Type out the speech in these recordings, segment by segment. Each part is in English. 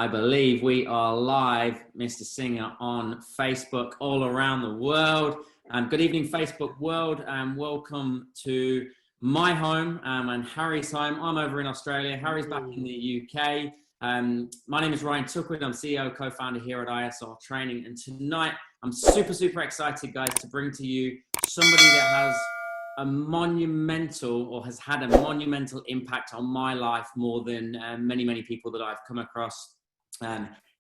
I believe we are live, Mr. Singha, on Facebook all around the world. Good evening, Facebook world, and welcome to my home and Harry's home. I'm over in Australia. Harry's back in the UK. My name is Ryan Tuckwood. I'm CEO, co-founder here at ISR Training. And tonight, I'm super excited, guys, to bring to you somebody that has a monumental or has had a monumental impact on my life more than many people that I've come across.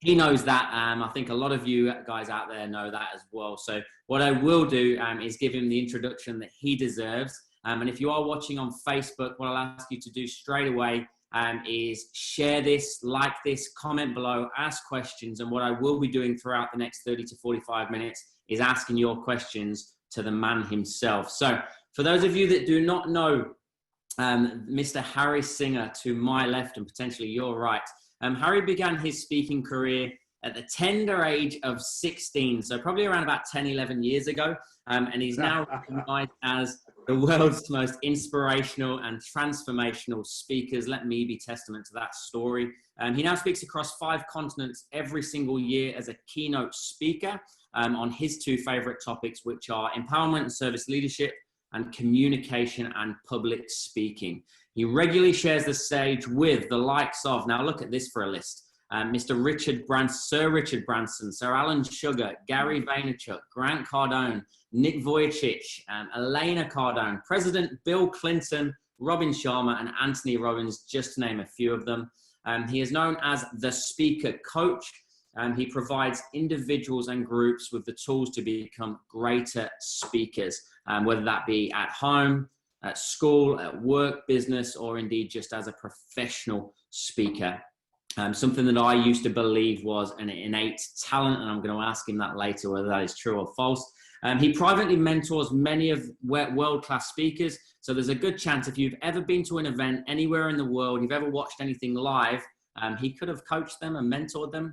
He knows that. I think a lot of you guys out there know that as well. So what I will do is give him the introduction that he deserves. And if you are watching on Facebook, what I'll ask you to do straight away is share this, like this, comment below, ask questions. And what I will be doing throughout the next 30 to 45 minutes is asking your questions to the man himself. So for those of you that do not know Mr. Harry Singha to my left and potentially your right, Harry began his speaking career at the tender age of 16, so probably around about 10, 11 years ago, and he's now recognized as the world's most inspirational and transformational speakers. Let me be testament to that story. He now speaks across 5 continents every single year as a keynote speaker on his 2 favorite topics, which are empowerment and service leadership and communication and public speaking. He regularly shares the stage with the likes of, now look at this for a list, Mr. Richard Branson, Sir Richard Branson, Sir Alan Sugar, Gary Vaynerchuk, Grant Cardone, Nick Vujicic, Elena Cardone, President Bill Clinton, Robin Sharma, and Anthony Robbins, just to name a few of them. He is known as the Speaker Coach. He provides individuals and groups with the tools to become greater speakers, whether that be at home, at school, at work, business, or indeed just as a professional speaker. Something that I used to believe was an innate talent, and I'm going to ask him that later, whether that is true or false. He privately mentors many of world-class speakers, so there's a good chance if you've ever been to an event anywhere in the world, you've ever watched anything live, he could have coached them and mentored them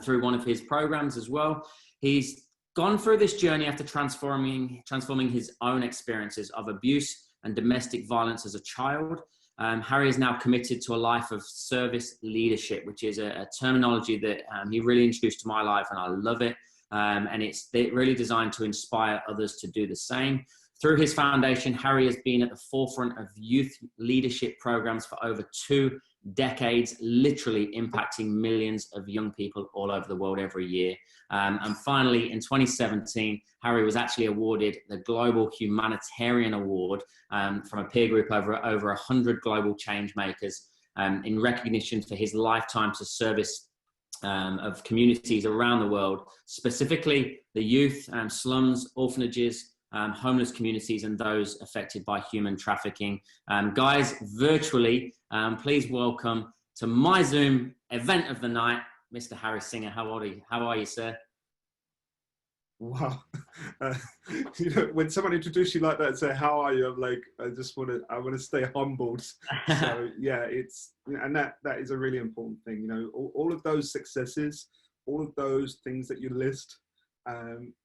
through one of his programs as well. He's gone through this journey after transforming his own experiences of abuse and domestic violence as a child. Harry is now committed to a life of service leadership, which is a terminology that he really introduced to my life, and I love it. And it's really designed to inspire others to do the same. Through his foundation, Harry has been at the forefront of youth leadership programs for over 2 decades, literally impacting millions of young people all over the world every year. And finally, in 2017, Harry was actually awarded the Global Humanitarian Award from a peer group over 100 global change makers in recognition for his lifetime to service of communities around the world, specifically the youth, slums, orphanages, homeless communities, and those affected by human trafficking. Guys, virtually, please welcome to my Zoom event of the night, Mr. Harry Singha. How are you, sir? Wow. You know, when someone introduces you like that and say, how are you? I'm like, I want to stay humbled. So yeah, and that is a really important thing. You know, all of those successes, all of those things that you list,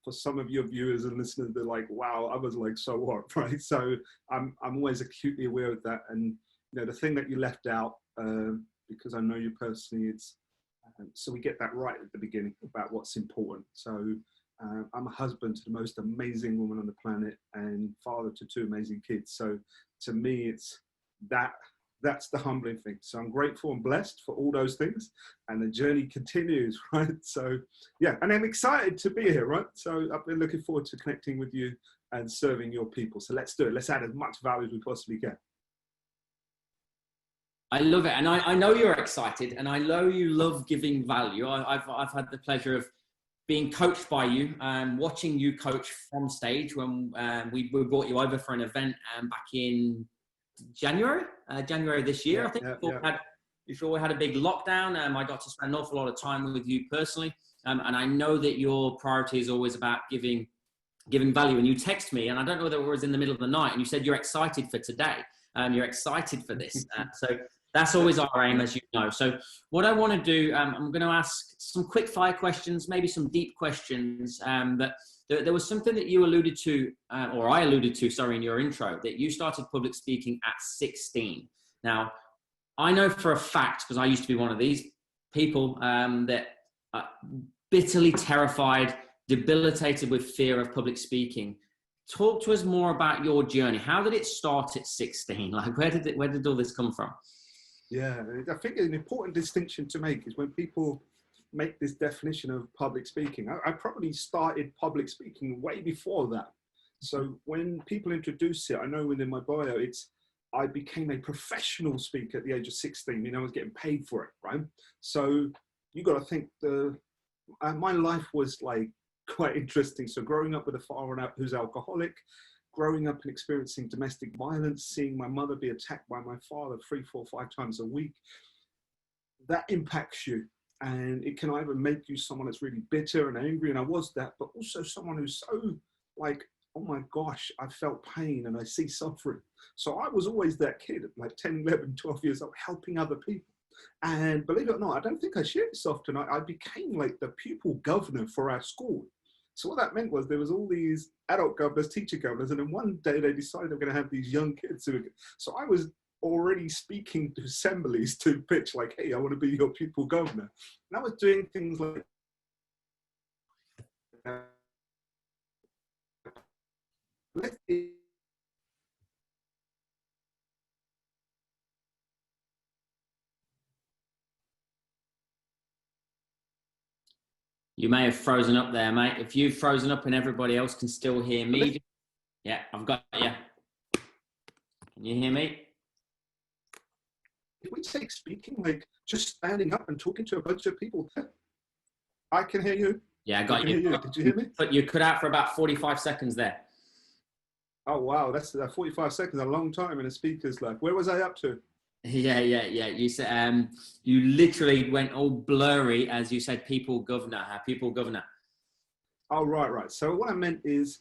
for some of your viewers and listeners, they're like, wow, I was like, so what, right? So I'm always acutely aware of that. And, you know, the thing that you left out, because I know you personally, it's, so we get that right at the beginning about what's important. So I'm a husband to the most amazing woman on the planet and father to 2 amazing kids. So to me, it's that's the humbling thing. So I'm grateful and blessed for all those things, and the journey continues, right? So yeah, and I'm excited to be here, right? So I've been looking forward to connecting with you and serving your people. So let's do it. Let's add as much value as we possibly can. I love it, and I know you're excited, and I know you love giving value. I've had the pleasure of being coached by you, watching you coach from stage when we brought you over for an event back in January this year. Yeah, I think before we had a big lockdown. I got to spend an awful lot of time with you personally, and I know that your priority is always about giving value. And you text me, and I don't know whether it was in the middle of the night, and you said you're excited for today. You're excited for this. So that's always our aim, as you know. So what I want to do, I'm going to ask some quick fire questions, maybe some deep questions. But there was something that you alluded to, or I alluded to, sorry, in your intro, that you started public speaking at 16. Now, I know for a fact, because I used to be one of these people that are bitterly terrified, debilitated with fear of public speaking. Talk to us more about your journey. How did it start at 16? Like, where did all this come from? Yeah, I think an important distinction to make is when people make this definition of public speaking. I probably started public speaking way before that. So when people introduce it, I know within my bio, I became a professional speaker at the age of 16. You know, I was getting paid for it, right? So you got to think my life was like quite interesting. So growing up with a father who's alcoholic, growing up and experiencing domestic violence, seeing my mother be attacked by my father 3, 4, 5 times a week, that impacts you. And it can either make you someone that's really bitter and angry, and I was that, but also someone who's so like, oh my gosh, I felt pain and I see suffering. So I was always that kid at like 10, 11, 12 years old, helping other people. And believe it or not, I don't think I shared this often. I became like the pupil governor for our school. So what that meant was there was all these adult governors, teacher governors, and then one day they decided they were going to have these young kids. So I was already speaking to assemblies to pitch like, hey, I want to be your pupil governor. And I was doing things like You may have frozen up there, mate. If you've frozen up and everybody else can still hear me. Yeah, I've got you. Can you hear me? If we take speaking, like just standing up and talking to a bunch of people, I can hear you. Yeah, I got you. Did you hear me? But you cut out for about 45 seconds there. Oh, wow. That's 45 seconds, a long time in a speaker's life. Where was I up to? Yeah. You said you literally went all blurry as you said people governor. Oh, right. So what I meant is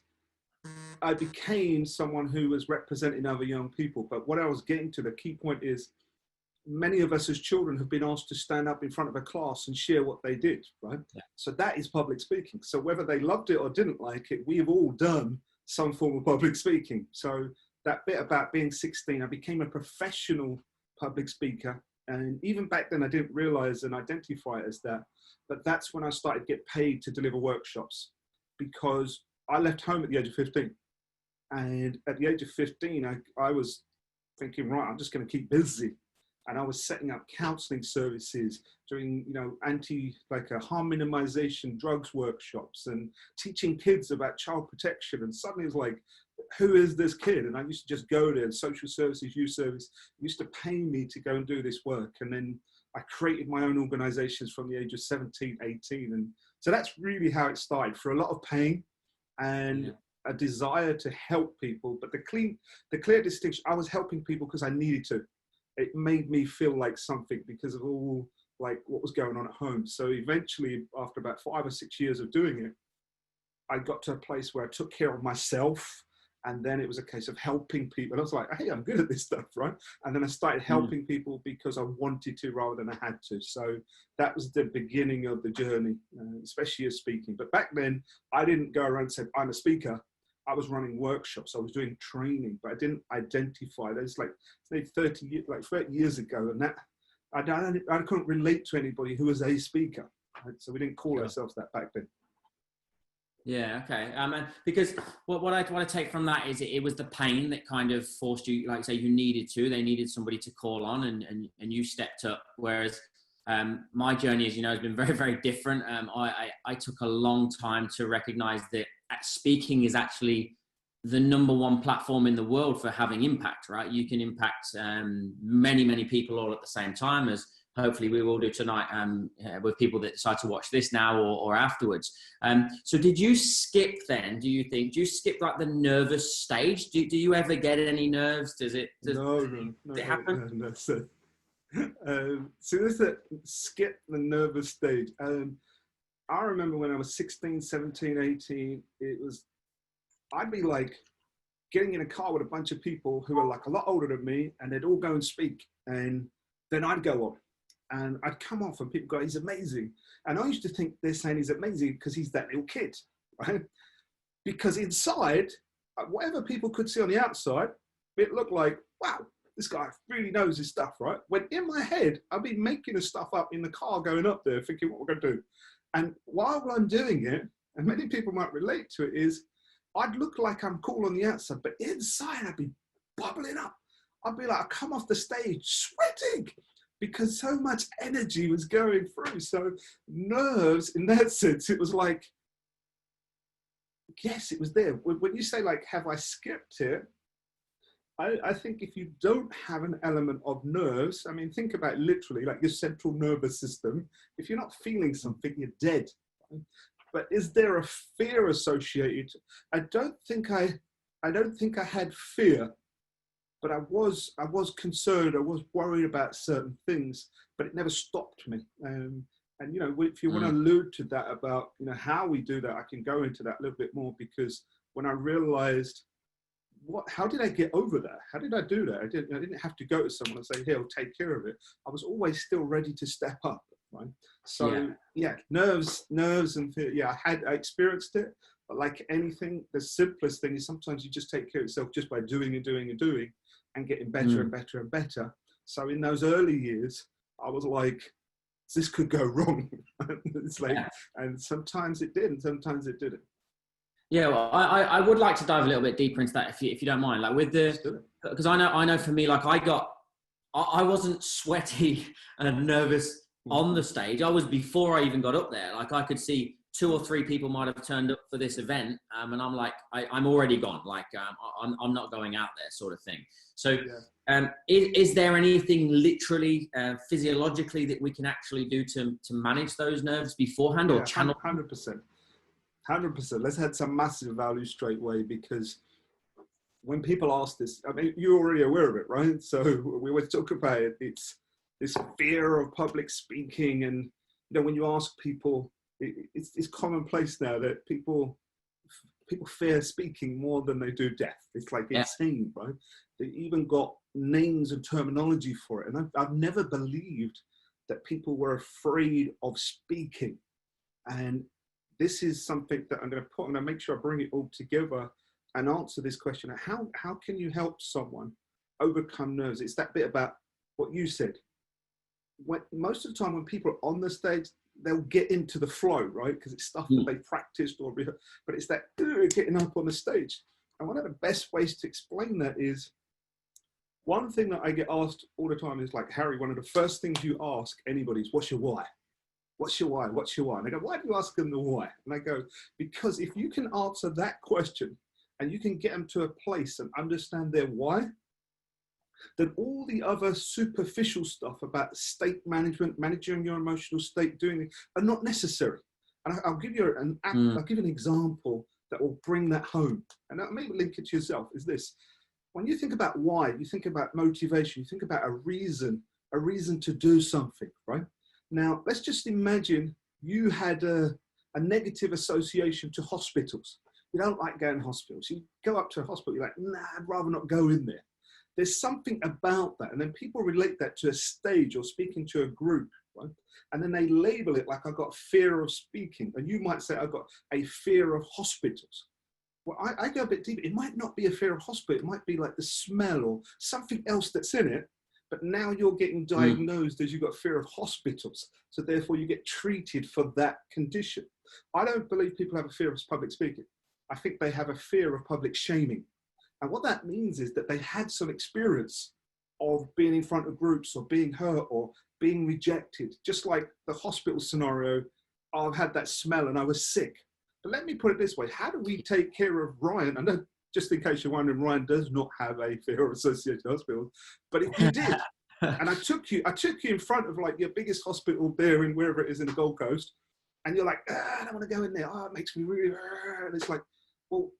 I became someone who was representing other young people. But what I was getting to, the key point is many of us as children have been asked to stand up in front of a class and share what they did, right? Yeah. So that is public speaking. So whether they loved it or didn't like it, we have all done some form of public speaking. So that bit about being 16, I became a professional public speaker. And even back then, I didn't realize and identify it as that. But that's when I started to get paid to deliver workshops, because I left home at the age of 15. And at the age of 15, I was thinking, right, I'm just going to keep busy. And I was setting up counseling services, doing, harm minimization drugs workshops and teaching kids about child protection. And suddenly it's like, who is this kid? And I used to just go there, and social services, youth service used to pay me to go and do this work. And then I created my own organizations from the age of 17, 18. And so that's really how it started, for a lot of pain and a desire to help people. But the clear distinction, I was helping people because I needed to. It made me feel like something because of all like what was going on at home. So eventually, after about 5 or 6 years of doing it, I got to a place where I took care of myself. And then it was a case of helping people. And I was like, hey, I'm good at this stuff, right? And then I started helping people because I wanted to rather than I had to. So that was the beginning of the journey, especially as speaking. But back then, I didn't go around and say, I'm a speaker. I was running workshops. I was doing training, but I didn't identify. There's like 30 years ago, and that I couldn't relate to anybody who was a speaker. Right? So we didn't call ourselves that back then. Yeah, okay. Because what I want to take from that is it was the pain that kind of forced you, like say, you needed to. They needed somebody to call on, and you stepped up. Whereas my journey, as you know, has been very, very different. I took a long time to recognize that speaking is actually the #1 platform in the world for having impact, right? You can impact many, many people all at the same time, as hopefully we will do tonight with people that decide to watch this now or afterwards. So did you skip then, do you skip like the nervous stage? Do you ever get any nerves? Does it happen? No. So this is skip the nervous stage. I remember when I was 16, 17, 18, I'd be like getting in a car with a bunch of people who are like a lot older than me, and they'd all go and speak. And then I'd go on. And I'd come off and people go, he's amazing. And I used to think they're saying he's amazing because he's that little kid, right? Because inside, whatever people could see on the outside, it looked like, wow, this guy really knows his stuff, right? When in my head, I've been making the stuff up in the car going up there, thinking what we're going to do. And while I'm doing it, and many people might relate to it, is I'd look like I'm cool on the outside, but inside I'd be bubbling up. I'd be like, I come off the stage sweating because so much energy was going through. So nerves, in that sense, it was like, yes, it was there. When you say like, have I skipped it? I think if you don't have an element of nerves, I mean, think about it literally, like your central nervous system. If you're not feeling something, you're dead. Right? But is there a fear associated? I don't think I had fear, but I was concerned. I was worried about certain things, but it never stopped me. And you know, if you want to allude to that about, you know, how we do that, I can go into that a little bit more, because when I realized, how did I get over that? How did I do that? I didn't have to go to someone and say, "Here, I'll take care of it." I was always still ready to step up, right? So yeah, nerves and fear. Yeah, I experienced it, but like anything, the simplest thing is sometimes you just take care of yourself just by doing and doing and doing and getting better and better and better. So in those early years, I was like, this could go wrong. It's like, and sometimes it did, and sometimes it didn't. Yeah, well, I would like to dive a little bit deeper into that, if you don't mind. Like with because I know for me, like I wasn't sweaty and nervous on the stage. I was before I even got up there. Like I could see 2 or 3 people might have turned up for this event, and I'm like, I'm already gone. Like I'm not going out there, sort of thing. So, is there anything literally physiologically that we can actually do to manage those nerves beforehand, or channel? 100%. 100%. Let's add some massive value straight away, because when people ask this, I mean, you're already aware of it, right? So we always talk about it. It's this fear of public speaking, and you know, when you ask people, it's commonplace now that people fear speaking more than they do death. It's like insane, right? They even got names and terminology for it, and I've never believed that people were afraid of speaking. And this is something that I'm going to make sure I bring it all together and answer this question. How can you help someone overcome nerves? It's that bit about what you said. Most of the time when people are on the stage, they'll get into the flow, right? Because it's stuff that they practiced but it's that getting up on the stage. And one of the best ways to explain that is, one thing that I get asked all the time is like, Harry, one of the first things you ask anybody is, what's your why? What's your why? What's your why? And they go, why do you ask them the why? And I go, because if you can answer that question and you can get them to a place and understand their why, then all the other superficial stuff about state management, managing your emotional state, doing it, are not necessary. And I'll give you I'll give you an example that will bring that home. And I'll maybe link it to yourself, is this. When you think about why, you think about motivation, you think about a reason to do something, right? Now, let's just imagine you had a negative association to hospitals. You don't like going to hospitals. You go up to a hospital, you're like, nah, I'd rather not go in there. There's something about that. And then people relate that to a stage or speaking to a group, right? And then they label it like, I've got fear of speaking. And you might say, I've got a fear of hospitals. Well, I go a bit deeper. It might not be a fear of hospital. It might be like the smell or something else that's in it. But now you're getting diagnosed as you've got fear of hospitals. So therefore you get treated for that condition. I don't believe people have a fear of public speaking. I think they have a fear of public shaming. And what that means is that they had some experience of being in front of groups or being hurt or being rejected. Just like the hospital scenario, I've had that smell and I was sick. But let me put it this way. How do we take care of Ryan? I know, just in case you're wondering, Ryan does not have a fear of associated hospitals, but if you did, and I took you in front of like your biggest hospital there in wherever it is in the Gold Coast, and you're like, I don't want to go in there. Oh, it makes me really, and it's like, well,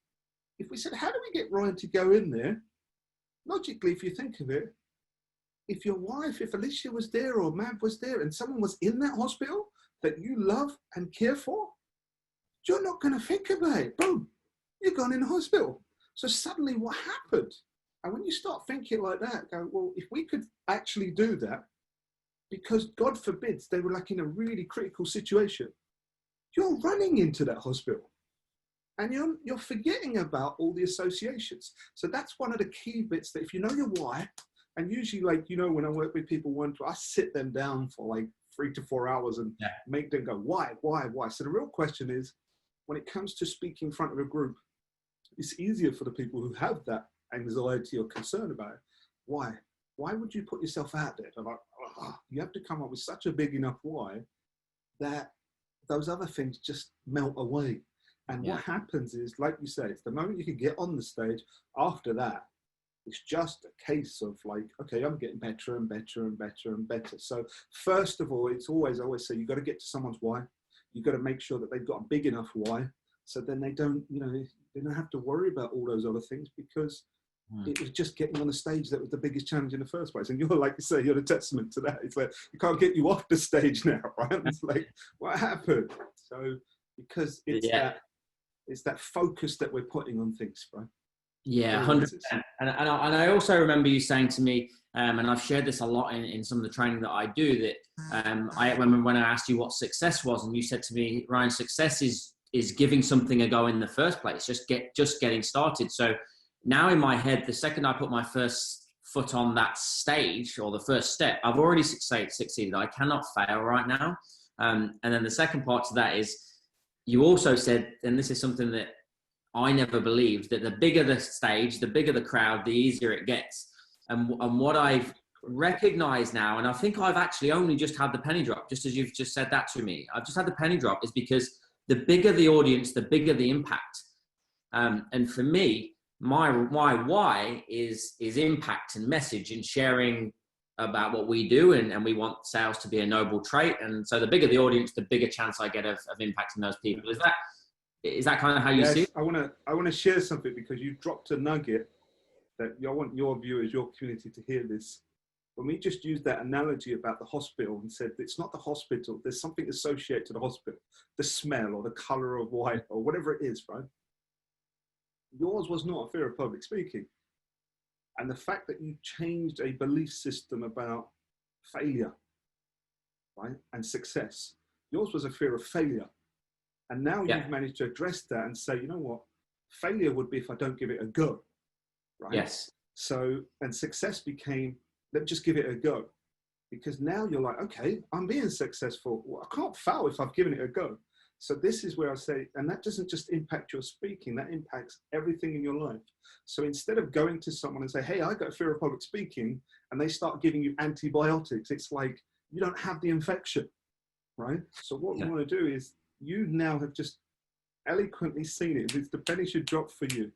if we said, how do we get Ryan to go in there? Logically, if you think of it, if your wife, if Alicia was there or Mav was there and someone was in that hospital that you love and care for, you're not going to think about it. Boom, you're gone in the hospital. So suddenly what happened? And when you start thinking like that, go, well, if we could actually do that, because God forbids they were like in a really critical situation, you're running into that hospital. And you're forgetting about all the associations. So that's one of the key bits, that if you know your why, And usually, like, you know, when I work with people I sit them down for like 3 to 4 hours and make them go, why? So the real question is, when it comes to speaking in front of a group, it's easier for the people who have that anxiety or concern about it. Why? Why would you put yourself out there? They're like, oh, you have to come up with such a big enough why that those other things just melt away. And what happens is, like you said, it's the moment you can get on the stage, after that, it's just a case of like, okay, I'm getting better and better and better and better. So first of all, I always say, you've got to get to someone's why. You've got to make sure that they've got a big enough why. So then they don't have to worry about all those other things, because it was just getting on the stage that was the biggest challenge in the first place. And you're, like you say, you're the testament to that. It's like, you can't get you off the stage now, right? It's like, what happened? So because it's that focus that we're putting on things, right? Yeah, 100%. And I also remember you saying to me, and I've shared this a lot in some of the training that I do, that I remember when I asked you what success was, and you said to me, Ryan, success is giving something a go in the first place, just getting started. So now in my head, the second I put my first foot on that stage, or the first step, I've already succeeded. I cannot fail right now. And then the second part to that is, you also said, and this is something that I never believed, that the bigger the stage, the bigger the crowd, the easier it gets. And what I've recognized now, and I think I've actually only just had the penny drop, just as you've just said that to me, I've just had the penny drop, is because the bigger the audience, the bigger the impact. And for me, my why is impact and message and sharing about what we do. And we want sales to be a noble trait. And so the bigger the audience, the bigger chance I get of impacting those people. Is that kind of how you see it? I want to share something, because you dropped a nugget that I want your viewers, your community to hear this. When we just used that analogy about the hospital and said, it's not the hospital, there's something associated to the hospital, the smell or the color of white or whatever it is, right? Yours was not a fear of public speaking. And the fact that you changed a belief system about failure, right, and success, yours was a fear of failure. And now you've managed to address that and say, you know what, failure would be if I don't give it a go, right? Yes. So, and success became, let's just give it a go. Because now you're like, okay, I'm being successful. Well, I can't fail if I've given it a go. So this is where I say, and that doesn't just impact your speaking, that impacts everything in your life. So instead of going to someone and say, hey, I got a fear of public speaking, and they start giving you antibiotics, it's like, you don't have the infection, right? So what we want to do is, you now have just eloquently seen it. It's the penny should drop for you.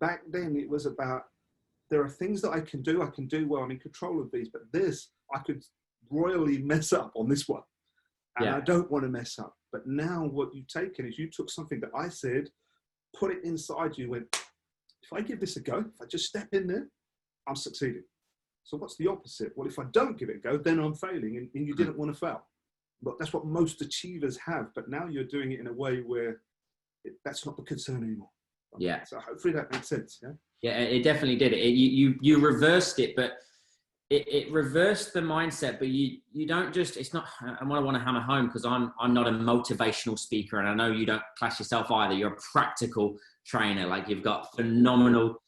Back then it was about, there are things that I can do well, I'm in control of these, but this, I could royally mess up on this one. And I don't want to mess up. But now what you've taken is, you took something that I said, put it inside you, went, if I give this a go, if I just step in there, I'm succeeding. So what's the opposite? Well, if I don't give it a go, then I'm failing, and you didn't want to fail. But that's what most achievers have. But now you're doing it in a way where that's not the concern anymore. Yeah. So hopefully that makes sense. Yeah. Yeah, it definitely did. You reversed it, but it reversed the mindset. But you don't just. It's not. And what I want to hammer home, because I'm not a motivational speaker, and I know you don't class yourself either. You're a practical trainer. Like, you've got phenomenal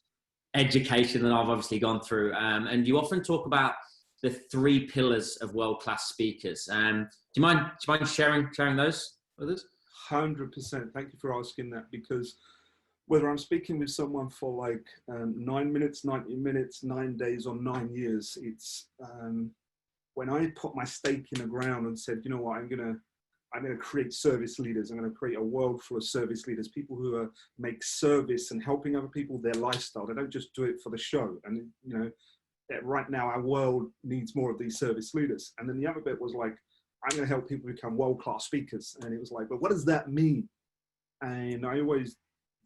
education that I've obviously gone through, and you often talk about the 3 pillars of world-class speakers. Do you mind sharing those with us? 100%. Thank you for asking that, because whether I'm speaking with someone for like 9 minutes, 90 minutes, 9 days, or 9 years, it's when I put my stake in the ground and said, you know what, I'm gonna create service leaders. I'm gonna create a world full of service leaders, people who make service and helping other people their lifestyle. They don't just do it for the show. And you know, right now our world needs more of these service leaders. And then the other bit was like, I'm going to help people become world-class speakers. And it was like, but what does that mean? And I always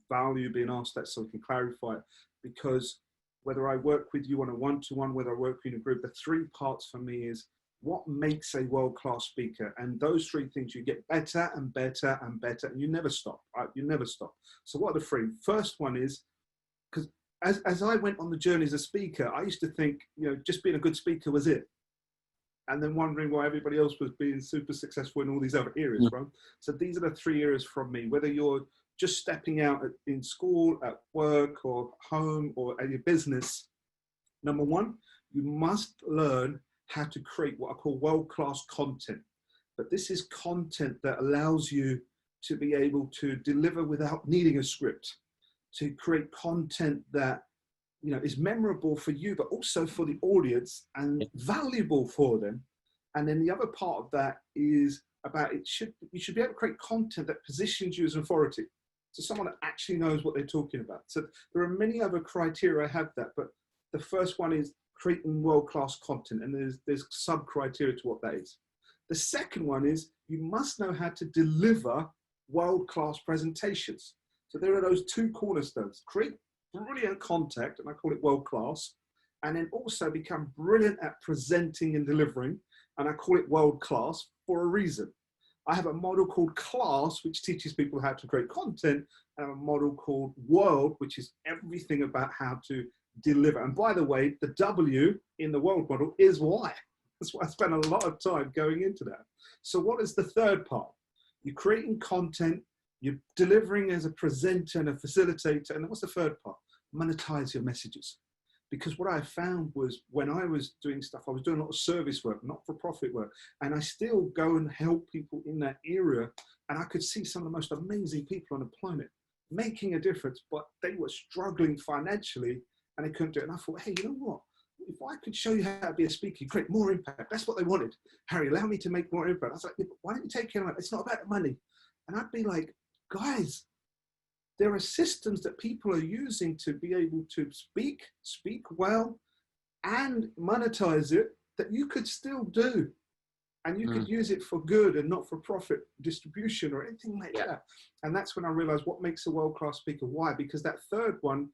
value being asked that, so we can clarify it, because whether I work with you on a one-to-one, whether I work with you in a group, the 3 parts for me is what makes a world-class speaker. And those 3 things, you get better and better and better, and you never stop, right? You never stop. So what are the 3? First one is, because as I went on the journey as a speaker, I used to think, you know, just being a good speaker was it. And then wondering why everybody else was being super successful in all these other areas, right? So these are the 3 areas from me, whether you're just stepping out in school, at work, or home, or at your business. Number 1, you must learn how to create what I call world-class content. But this is content that allows you to be able to deliver without needing a script, to create content that, you know, is memorable for you, but also for the audience and valuable for them. And then the other part of that is about you should be able to create content that positions you as an authority. So someone that actually knows what they're talking about. So there are many other criteria I have that, but the first one is creating world-class content, and there's sub-criteria to what that is. The second one is you must know how to deliver world-class presentations. So there are those two cornerstones: create brilliant content, and I call it world-class, and then also become brilliant at presenting and delivering, and I call it world-class for a reason. I have a model called Class, which teaches people how to create content, and a model called World, which is everything about how to deliver. And by the way, the W in the World model is why. That's why I spent a lot of time going into that. So what is the third part? You're creating content, you're delivering as a presenter and a facilitator, and what's the third part? Monetize your messages. Because what I found was when I was doing stuff, I was doing a lot of service work, not-for-profit work, and I still go and help people in that area, and I could see some of the most amazing people on the planet making a difference, but they were struggling financially, and they couldn't do it. And I thought, hey, you know what? If I could show you how to be a speaker, create more impact. That's what they wanted. Harry, allow me to make more impact. I was like, why don't you take care of it? It's not about the money. And I'd be like, guys, there are systems that people are using to be able to speak well, and monetize it that you could still do. And you could use it for good and not for profit distribution or anything like that. And that's when I realized what makes a world-class speaker. Why? Because that third one,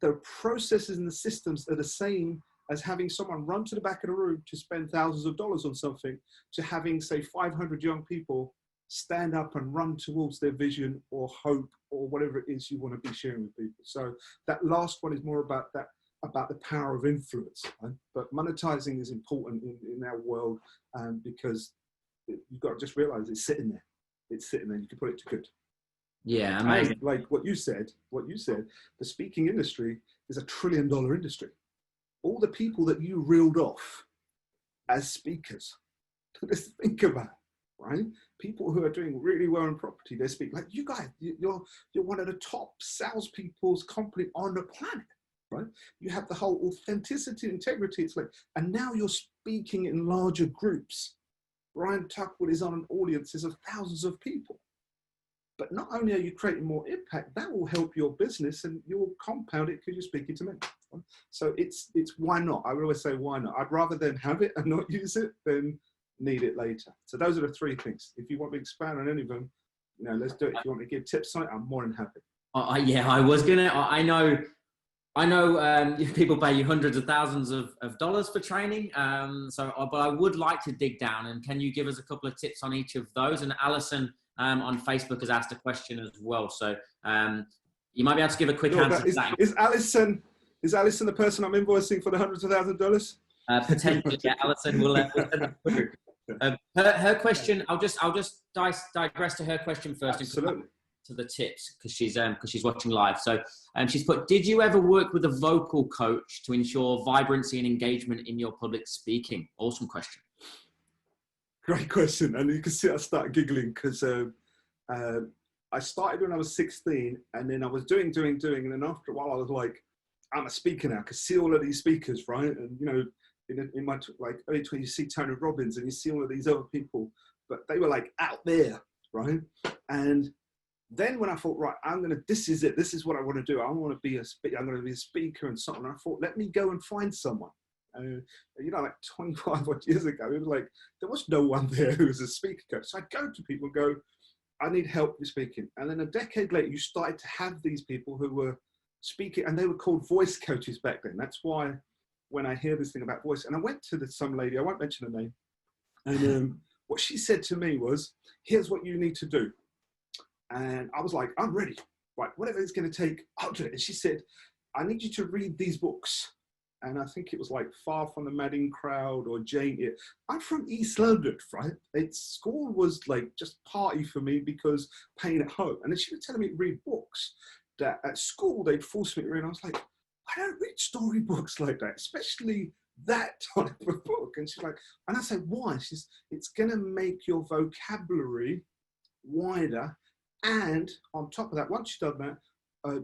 the processes and the systems are the same as having someone run to the back of the room to spend thousands of dollars on something, to having, say, 500 young people stand up and run towards their vision or hope or whatever it is you want to be sharing with people. So that last one is more about that, about the power of influence. Right? But monetizing is important in our world, because you've got to just realize it's sitting there. It's sitting there. You can put it to good. Yeah, amazing. And like what you said, the speaking industry is $1 trillion industry. All the people that you reeled off as speakers, just think about it, right? People who are doing really well in property, they speak like you guys. You're one of the top salespeople's company on the planet, right? You have the whole authenticity, integrity. It's like, and now you're speaking in larger groups. Brian Tuckwood is on audiences of thousands of people. But not only are you creating more impact, that will help your business, and you'll compound it because you're speaking to men. So it's why not? I would always say why not? I'd rather than have it and not use it than need it later. So those are the three things. If you want me to expand on any of them, you know, let's do it. If you want me to give tips on it, I'm more than happy. Yeah, I was gonna. I know people pay you hundreds of thousands of dollars for training. But I would like to dig down. And can you give us a couple of tips on each of those? And Alison on Facebook has asked a question as well. So you might be able to give a quick answer to that. Is Alison the person I'm invoicing for the hundreds of thousands of dollars? Potentially, yeah. Alison will send it. Her question. I'll just digress to her question first. Absolutely. To the tips, because she's watching live. So she's put, did you ever work with a vocal coach to ensure vibrancy and engagement in your public speaking? Awesome question. Great question. And you can see I start giggling because I started when I was 16, and then I was doing, and then after a while I was like, I'm a speaker now. I could see all of these speakers, right? And you know, in my like early 20s, you see Tony Robbins and you see all of these other people, but they were like out there, right? And then when I thought, right, this is it. This is what I want to do. I'm going to be a speaker and something. I thought, let me go and find someone. You know, like 25 odd years ago, it was like, there was no one there who was a speaker coach. So I'd go to people and go, I need help with speaking. And then a decade later, you started to have these people who were speaking, and they were called voice coaches back then. That's why when I hear this thing about voice, and I went to some lady, I won't mention her name, and what she said to me was, here's what you need to do. And I was like, I'm ready. Right, whatever it's going to take, I'll do it. And she said, I need you to read these books. And I think it was like Far From the Madding Crowd or Jane Eyre. I'm from East London, right? School was like just party for me because pain at home. And then she was telling me to read books that at school they'd force me to read. And I was like, I don't read storybooks like that, especially that type of book. And she's like, and I said, why? It's going to make your vocabulary wider. And on top of that, once you've done that,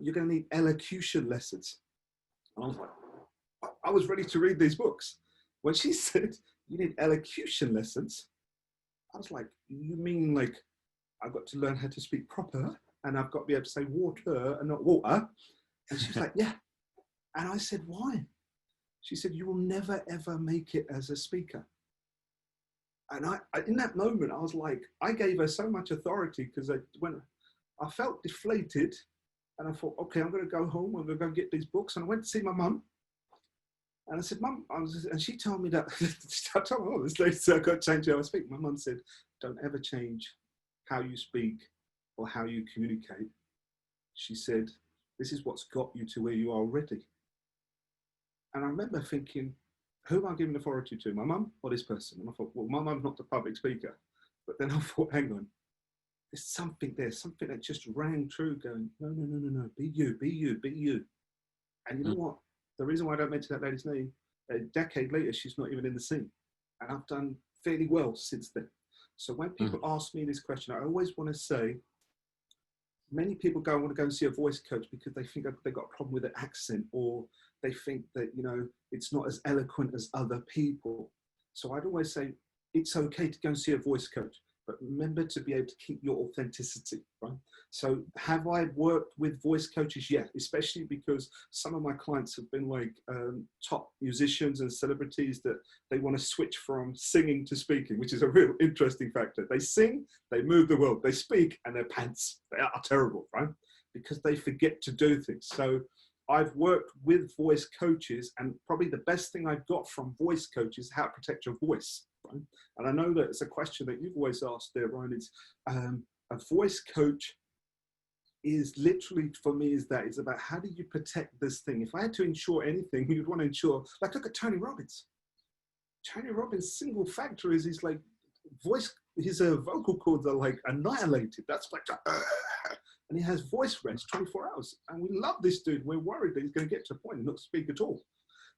you're going to need elocution lessons. And I was like, I was ready to read these books. When she said, you need elocution lessons, I was like, you mean like I've got to learn how to speak proper and I've got to be able to say water and not water? And she's like, yeah. And I said, why? She said, you will never, ever make it as a speaker. And I in that moment, I was like, I gave her so much authority because when I felt deflated and I thought, okay, I'm going to go home. I'm going to go get these books. And I went to see my mum. And I said, Mum, and she told me that, I told her, oh, this lady said I've got to change how I speak. My mum said, don't ever change how you speak or how you communicate. She said, this is what's got you to where you are already. And I remember thinking, who am I giving authority to, my mum or this person? And I thought, well, my mum's not the public speaker. But then I thought, hang on, there's something there, something that just rang true going, no, be you, be you, be you. And you know what? The reason why I don't mention that lady's name, a decade later, she's not even in the scene. And I've done fairly well since then. So when people ask me this question, I always want to say, many people want to go and see a voice coach because they think they've got a problem with an accent, or they think that, you know, it's not as eloquent as other people. So I'd always say, it's okay to go and see a voice coach, but remember to be able to keep your authenticity, right? So have I worked with voice coaches? Yeah, especially because some of my clients have been like top musicians and celebrities that they want to switch from singing to speaking, which is a real interesting factor. They sing, they move the world, they speak, and their pants, they are terrible, right? Because they forget to do things. So I've worked with voice coaches, and probably the best thing I've got from voice coaches is how to protect your voice. Right? And I know that it's a question that you've always asked there, Ryan. It's a voice coach is literally, for me, it's about how do you protect this thing? If I had to insure anything, you'd want to insure, like look at Tony Robbins. Tony Robbins' single factor is his like voice, his vocal cords are like annihilated. That's like, and he has voice rest 24 hours. And we love this dude. We're worried that he's going to get to a point and not speak at all.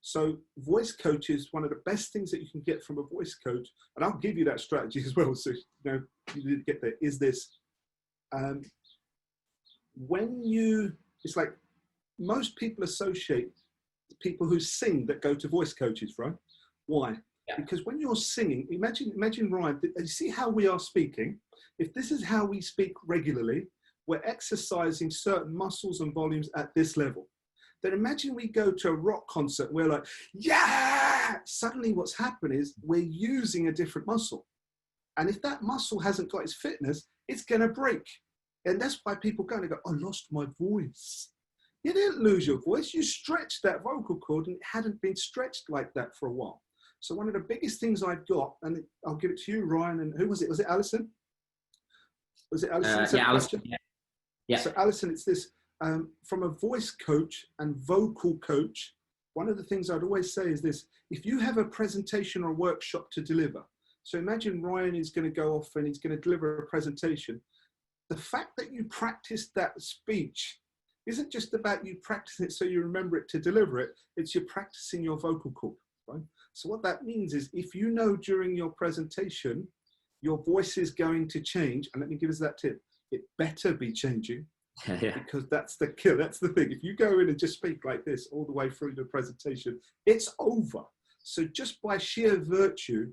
So voice coach is one of the best things that you can get from a voice coach. And I'll give you that strategy as well. So, you know, you didn't get there, is this, it's like most people associate people who sing that go to voice coaches, right? Why? Yeah. Because when you're singing, imagine Ryan, you see how we are speaking. If this is how we speak regularly, we're exercising certain muscles and volumes at this level. Then imagine we go to a rock concert and we're like, yeah! Suddenly what's happened is we're using a different muscle. And if that muscle hasn't got its fitness, it's going to break. And that's why people go and they go, I lost my voice. You didn't lose your voice. You stretched that vocal cord and it hadn't been stretched like that for a while. So one of the biggest things I've got, and I'll give it to you, Ryan, and who was it? Was it Alison? Was it Alison? Yeah, Alison. Yeah. So Alison, it's this, from a voice coach and vocal coach, one of the things I'd always say is this: if you have a presentation or a workshop to deliver, so imagine Ryan is going to go off and he's going to deliver a presentation. The fact that you practice that speech isn't just about you practicing it so you remember it to deliver it, it's you're practicing your vocal cord, right? So what that means is if you know during your presentation, your voice is going to change, and let me give us that tip, it better be changing. Yeah. Because that's the kill. That's the thing. If you go in and just speak like this all the way through the presentation, it's over. So just by sheer virtue,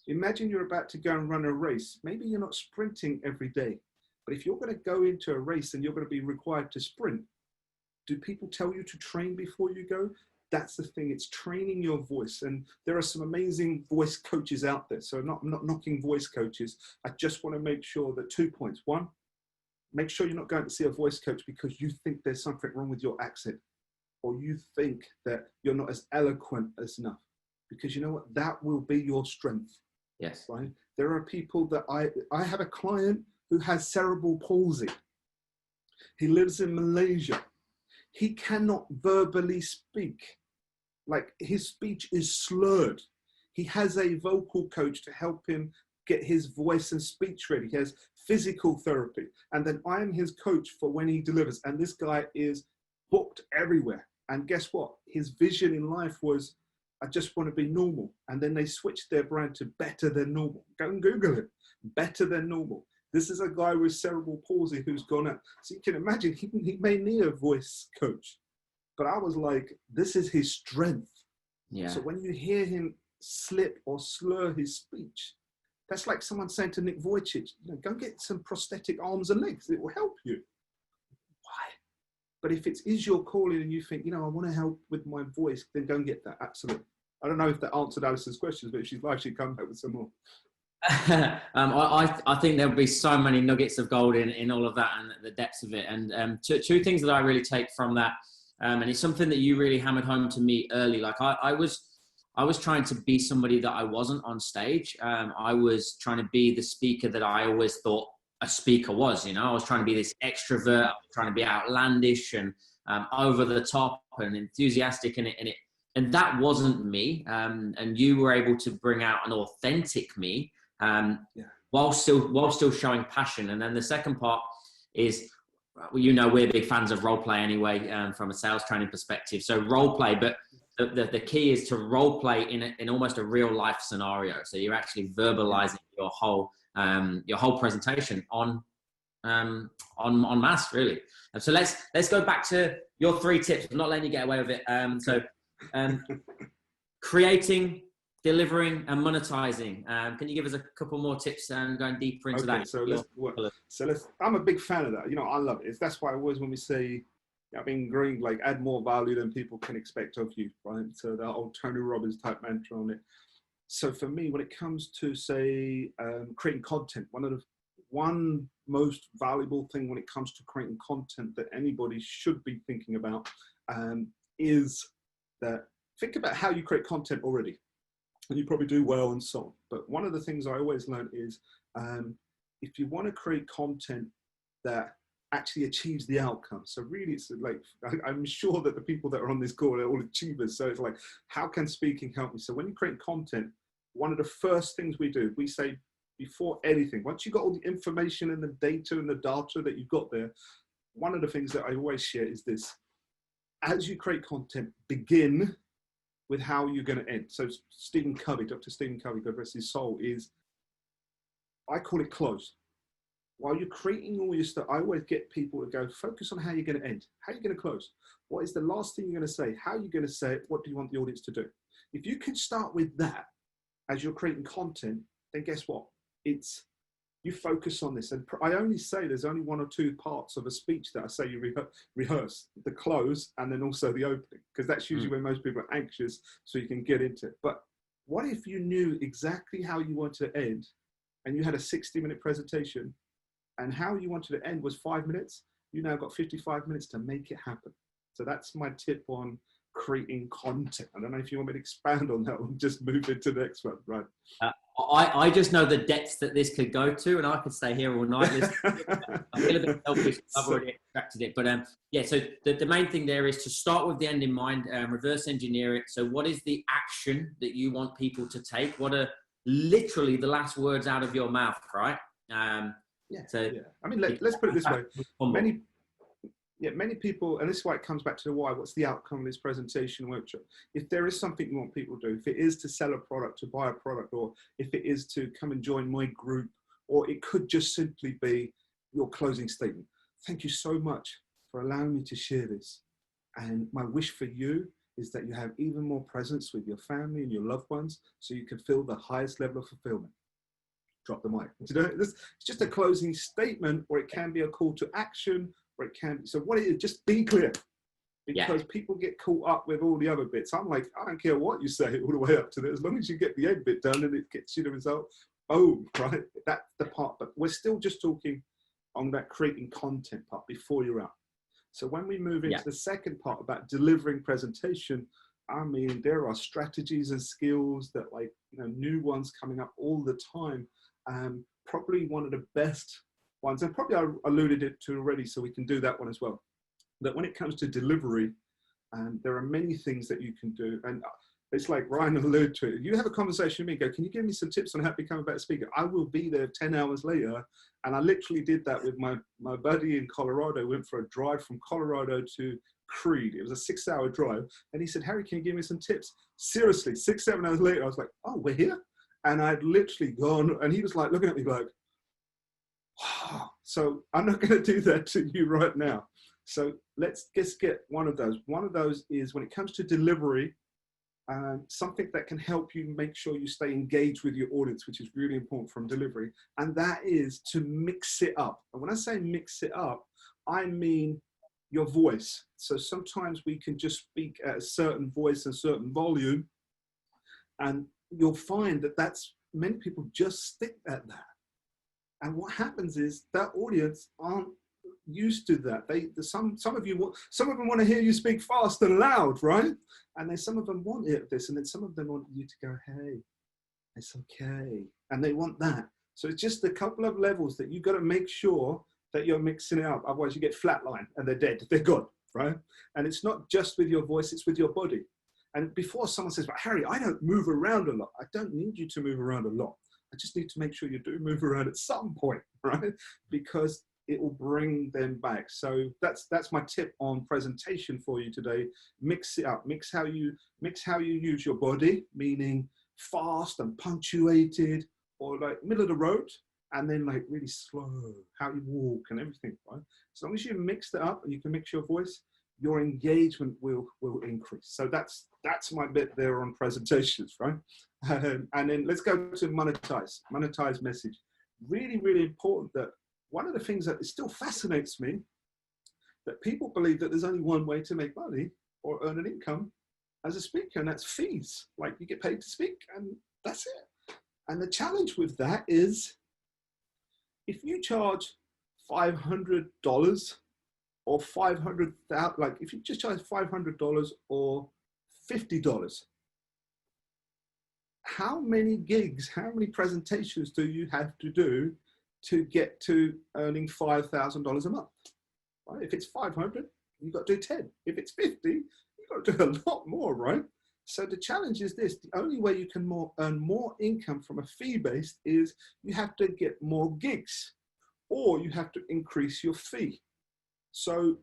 imagine you're about to go and run a race. Maybe you're not sprinting every day, but if you're going to go into a race and you're going to be required to sprint, do people tell you to train before you go? That's the thing. It's training your voice. And there are some amazing voice coaches out there. So I'm not knocking voice coaches. I just want to make sure that 2 points. One, make sure you're not going to see a voice coach because you think there's something wrong with your accent, or you think that you're not as eloquent as enough, because you know what? That will be your strength. Yes. Right? There are people that I have a client who has cerebral palsy. He lives in Malaysia. He cannot verbally speak. Like, his speech is slurred. He has a vocal coach to help him get his voice and speech ready. He has physical therapy. And then I am his coach for when he delivers. And this guy is booked everywhere. And guess what? His vision in life was, I just want to be normal. And then they switched their brand to better than normal. Go and Google it. Better than normal. This is a guy with cerebral palsy who's gone out. So you can imagine he may need a voice coach. But I was like, this is his strength. Yeah. So when you hear him slip or slur his speech, that's like someone saying to Nick Vujicic, go get some prosthetic arms and legs. It will help you. Why? But if it is your calling and you think, I want to help with my voice, then go and get that. Absolutely. I don't know if that answered Alice's questions, but if she'd like, she'd come back with some more. I think there'll be so many nuggets of gold in all of that and the depths of it. And two things that I really take from that, and it's something that you really hammered home to me early. Like I was trying to be somebody that I wasn't on stage. I was trying to be the speaker that I always thought a speaker was. I was trying to be this extrovert, I was trying to be outlandish and over the top and enthusiastic, and that wasn't me. And you were able to bring out an authentic me, while still showing passion. And then the second part is, we're big fans of role play anyway, from a sales training perspective. So role play, but the key is to role play in almost a real life scenario. So you're actually verbalizing your whole presentation on mass, really. And so let's go back to your 3 tips. I'm not letting you get away with it. Creating, delivering, and monetizing. Can you give us a couple more tips and going deeper into that? I'm a big fan of that. I love it. That's why I always, when we say, green, like add more value than people can expect of you, right? So the old Tony Robbins type mantra on it. So for me, when it comes to say creating content, one most valuable thing when it comes to creating content that anybody should be thinking about is that think about how you create content already, and you probably do well and so on. But one of the things I always learned is if you want to create content that actually achieves the outcome. So really, it's like, I'm sure that the people that are on this call are all achievers. So it's like, how can speaking help me? So when you create content, one of the first things we do, we say before anything, once you've got all the information and the data and the data that you've got there, one of the things that I always share is this: as you create content, begin with how you're going to end. So Dr. Stephen Covey, God rest his soul, I call it close. While you're creating all your stuff, I always get people to go, focus on how you're going to end. How are you going to close? What is the last thing you're going to say? How are you going to say it? What do you want the audience to do? If you can start with that as you're creating content, then guess what? You focus on this. And I only say there's only 1 or 2 parts of a speech that I say you rehearse: the close and then also the opening, because that's usually when most people are anxious, so you can get into it. But what if you knew exactly how you want to end, and you had a 60-minute presentation, and how you wanted to end was 5 minutes? You now got 55 minutes to make it happen. So that's my tip on creating content. I don't know if you want me to expand on that or just move into the next one, right? I just know the depths that this could go to, and I could stay here all night. I feel a bit selfish. I've already extracted it. But so the main thing there is to start with the end in mind, reverse engineer it. So what is the action that you want people to take? What are literally the last words out of your mouth, right? I mean, let's put it this way. Many people, and this is why it comes back to the why. What's the outcome of this presentation workshop? If there is something you want people to do, if it is to sell a product, to buy a product, or if it is to come and join my group, or it could just simply be your closing statement. Thank you so much for allowing me to share this. And my wish for you is that you have even more presence with your family and your loved ones, so you can feel the highest level of fulfillment. Drop the mic. It's just a closing statement, or it can be a call to action, or it can be. So what it is, just be clear, because people get caught up with all the other bits. I'm like, I don't care what you say all the way up to that, as long as you get the end bit done and it gets you the result. Oh, right, that's the part. But we're still just talking on that creating content part before you're out. So when we move into the second part about delivering presentation, I mean, there are strategies and skills that, like, new ones coming up all the time. Probably one of the best ones, and probably I alluded it to already, so we can do that one as well. That when it comes to delivery, there are many things that you can do. And It's like Ryan alluded to it. You have a conversation with me, go, can you give me some tips on how to become a better speaker? I will be there 10 hours later. And I literally did that with my buddy in Colorado. Went for a drive from Colorado to Creed. It was a 6-hour drive. And he said, Harry, can you give me some tips? Seriously, 6-7 hours later, I was like, oh, we're here? And I'd literally gone, and he was like looking at me like, wow. So I'm not going to do that to you right now. So let's just get one of those. One of those is when it comes to delivery, something that can help you make sure you stay engaged with your audience, which is really important from delivery. And that is to mix it up. And when I say mix it up, I mean your voice. So sometimes we can just speak at a certain voice and certain volume, and you'll find that many people just stick at that. And what happens is that audience aren't used to that. Some of them want to hear you speak fast and loud, right? And then some of them want this, and then some of them want you to go, hey, it's okay. And they want that. So it's just a couple of levels that you've got to make sure that you're mixing it up. Otherwise you get flatline and they're dead, they're gone, right? And it's not just with your voice, it's with your body. And before someone says, but Harry, I don't move around a lot. I don't need you to move around a lot. I just need to make sure you do move around at some point, right? Because it will bring them back. So that's my tip on presentation for you today. Mix it up. Mix how you use your body, meaning fast and punctuated, or like middle of the road, and then like really slow, how you walk and everything, right? As long as you mix it up and you can mix your voice, your engagement will increase. So that's my bit there on presentations, right? And then let's go to monetize message. Really, really important. That one of the things that still fascinates me, that people believe that there's only one way to make money or earn an income as a speaker, and that's fees. Like you get paid to speak and that's it. And the challenge with that is if you charge $500 or $500,000, like if you just charge $500 or $50, how many gigs, how many presentations do you have to do to get to earning $5,000 a month? Right? If it's 500, you've got to do 10. If it's 50, you've got to do a lot more, right? So the challenge is this: the only way you can earn more income from a fee-based is you have to get more gigs, or you have to increase your fee. So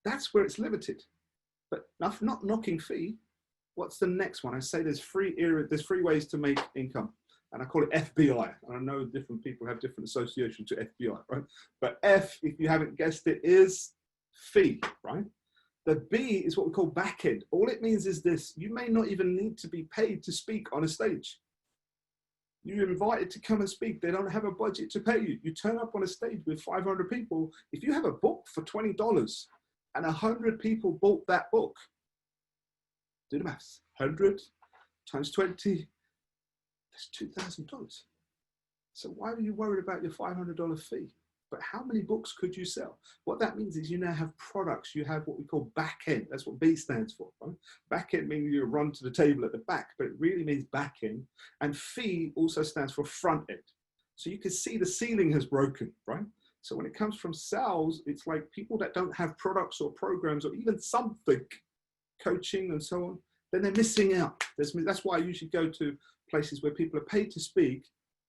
that's where it's limited. But not knocking fee. What's the next one? I say there's free ways to make income. And I call it FBI. And I know different people have different associations to FBI, right? But F, if you haven't guessed it, is fee, right? The B is what we call back end. All it means is this: you may not even need to be paid to speak on a stage. You're invited to come and speak. They don't have a budget to pay you. You turn up on a stage with 500 people. If you have a book for $20 and 100 people bought that book, do the maths. 100 times 20, that's $2,000. So why are you worried about your $500 fee? But how many books could you sell? What that means is you now have products. You have what we call back end. That's what B stands for, right? Back end means you run to the table at the back, but it really means back end. And fee also stands for front end. So you can see the ceiling has broken, right? So when it comes from sales, it's like people that don't have products or programs or even something, coaching and so on, then they're missing out. That's why I usually go to places where people are paid to speak.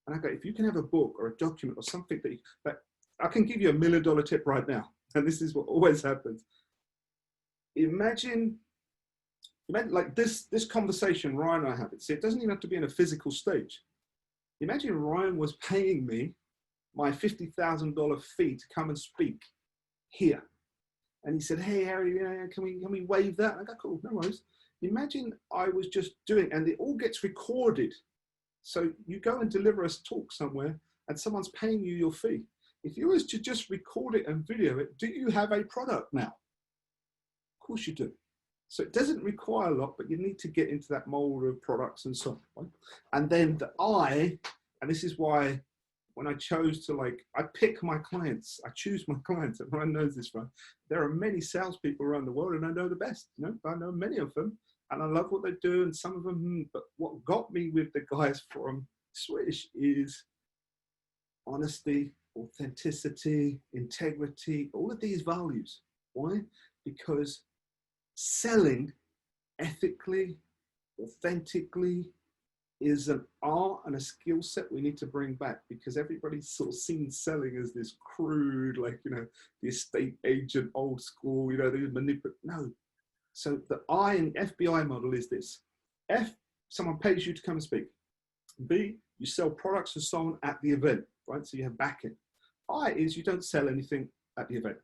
And I go, if you can have a book or a document or something that I can give you $1 million tip right now. And this is what always happens. Imagine like this conversation Ryan and I have. It doesn't even have to be in a physical stage. Imagine Ryan was paying me my $50,000 fee to come and speak here. And he said, hey, Harry, can we waive that? I go, cool, no worries. Imagine I was just doing, and it all gets recorded. So you go and deliver a talk somewhere and someone's paying you your fee. If you was to just record it and video it, do you have a product now? Of course you do. So it doesn't require a lot, but you need to get into that mold of products and so on. Right? And then the I, and this is why when I chose to I pick my clients, I choose my clients, and Ryan knows this, right? There are many salespeople around the world and I know the best, I know many of them and I love what they do and some of them, but what got me with the guys from Swish is honesty, authenticity, integrity, all of these values. Why? Because selling ethically, authentically is an art and a skill set we need to bring back, because everybody's sort of seen selling as this crude, like, you know, the estate agent, old school, you know, they manipulate. No. So the I in FBI model is this. F, someone pays you to come and speak. B, you sell products or so on at the event, right? So you have backing. I is you don't sell anything at the event.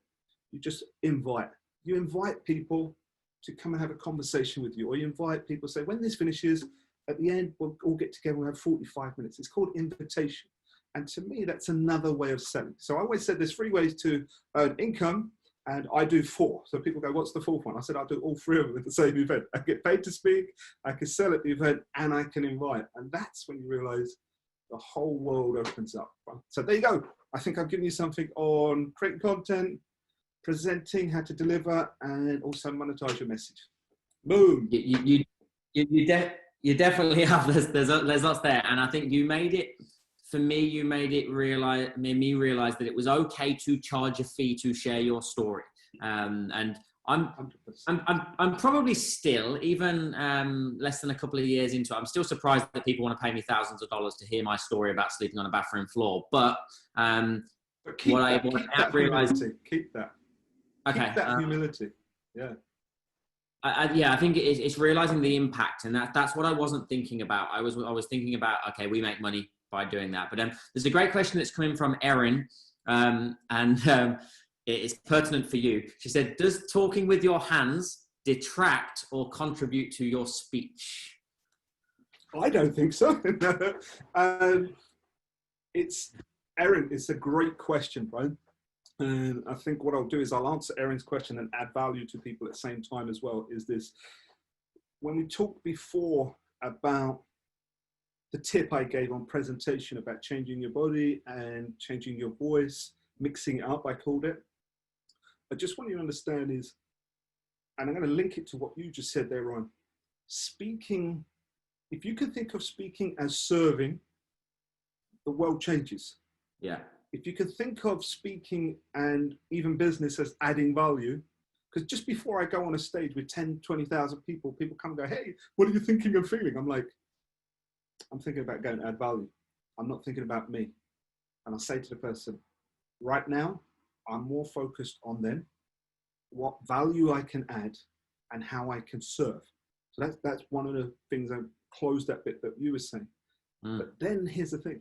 You just invite. You invite people to come and have a conversation with you, or you invite people, say, when this finishes, at the end, we'll all get together and have 45 minutes. It's called invitation. And to me, that's another way of selling. So I always said there's 3 ways to earn income, and I do 4. So people go, what's the 4th one? I said, I'll do all 3 of them at the same event. I get paid to speak, I can sell at the event, and I can invite. And that's when you realize the whole world opens up. So there you go. I think I've given you something on creating content, presenting, how to deliver, and also monetize your message. Boom. You definitely have. There's lots there, and I think you made it. For me, you made me realize that it was okay to charge a fee to share your story. And I'm probably still, even less than a couple of years into it, I'm still surprised that people want to pay me thousands of dollars to hear my story about sleeping on a bathroom floor. But keep that humility. Keep that. Okay. Keep that humility. Yeah. I think it's realizing the impact, and that's what I wasn't thinking about. I was thinking about, okay, we make money by doing that. But there's a great question that's coming from Erin, and it's pertinent for you. She said, does talking with your hands detract or contribute to your speech? I don't think so. Erin, it's a great question, Brian. And I think what I'll do is I'll answer Erin's question and add value to people at the same time as well, is this. When we talked before about the tip I gave on presentation about changing your body and changing your voice, mixing it up, I called it. I just want you to understand is, and I'm going to link it to what you just said there, Ron. Speaking, if you can think of speaking as serving, the world changes. Yeah. If you can think of speaking and even business as adding value, because just before I go on a stage with 10, 20,000 people come and go, hey, what are you thinking and feeling? I'm like, I'm thinking about going to add value. I'm not thinking about me. And I say to the person, right now, I'm more focused on them, what value I can add, and how I can serve. So that's one of the things I closed that bit that you were saying. But then here's the thing.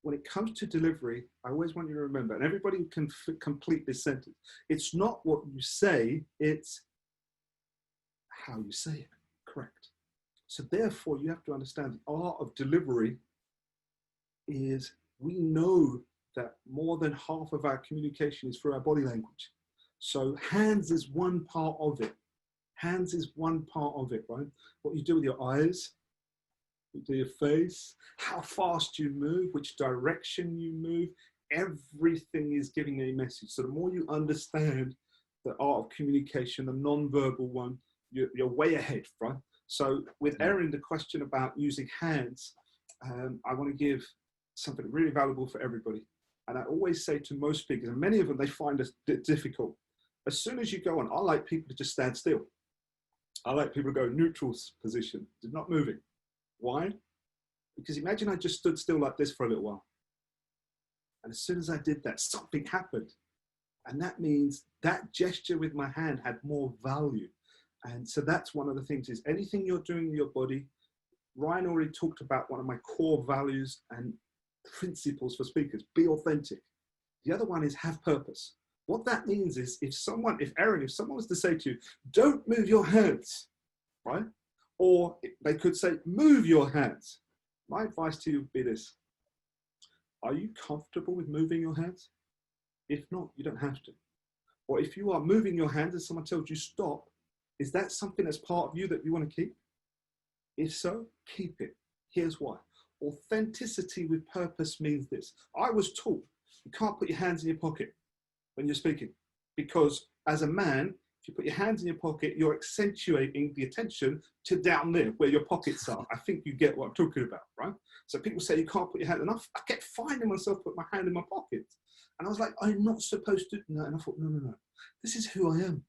When it comes to delivery, I always want you to remember, and everybody can complete this sentence. It's not what you say, it's how you say it. Correct. So therefore, you have to understand the art of delivery is, we know that more than half of our communication is through our body language. So hands is one part of it. Hands is one part of it, right? What you do with your eyes, you do your face, how fast you move, which direction you move, everything is giving a message. So the more you understand the art of communication, the non-verbal one, you're way ahead, right? So with Erin, the question about using hands, I want to give something really valuable for everybody. And I always say to most speakers, and many of them, they find it difficult. As soon as you go on, I like people to just stand still. I like people to go neutral position, not moving. Why? Because imagine I just stood still like this for a little while. And as soon as I did that, something happened. And that means that gesture with my hand had more value. And so that's one of the things, is anything you're doing with your body. Ryan already talked about one of my core values and principles for speakers: be authentic. The other one is have purpose. What that means is, if someone was to say to you, don't move your hands, right? Or they could say, move your hands. My advice to you would be this: are you comfortable with moving your hands? If not, you don't have to. Or if you are moving your hands and someone tells you stop, is that something that's part of you that you want to keep? If so, keep it. Here's why. Authenticity with purpose means this. I was taught you can't put your hands in your pocket when you're speaking, because as a man, if you put your hands in your pocket, you're accentuating the attention to down there where your pockets are. I think you get what I'm talking about, right? So people say you can't put your hand enough. I kept finding myself put my hand in my pocket. And I was like, I'm not supposed to. No. And I thought, no. This is who I am.